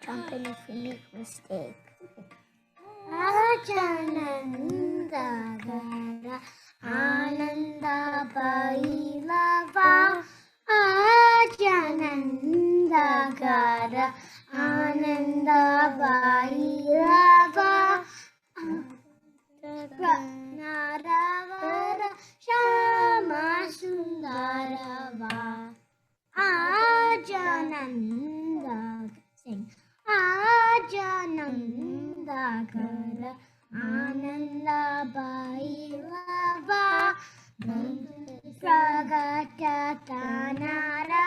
jump in if you make mistake. Ajanandagara Ananda Bailava Ajanandagara Ananda Bailava Naravara Shama Sundarava Ajananda sing Ajanandagara Ananda Bailava Pragatatanara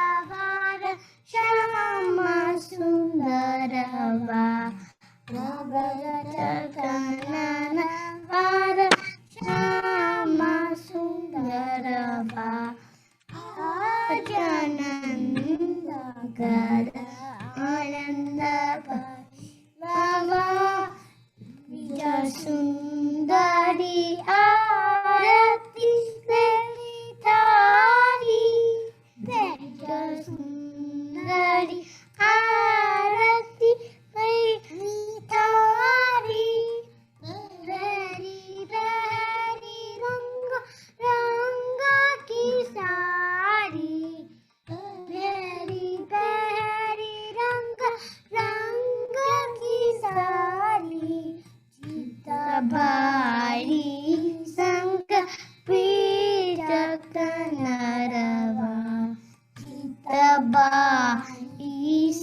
Shama Sundarava Pragatatanara Shama Sundarava Ajanandagara Ananda Bailava Vijasundari Arati Veritari Vijasundari Arati Veritari Very very Ranga Ranga ki sari Very very Ranga Ranga ki sari Chitabari Sanga Pitakanarava Chitabari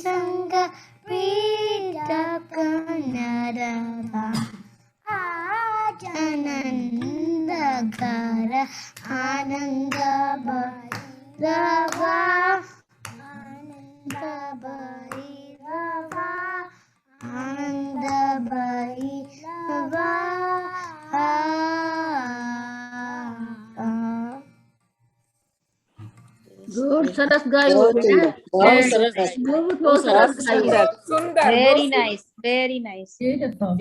Sanga Pitakanarava Ajanandagara Ananda Bailava Ananda Bailava Ananda Bailava Good, सरस गायो बेटा. बहुत सरस बहुत बहुत सरस गायो. सुंदर Very nice. Very nice. Beautiful.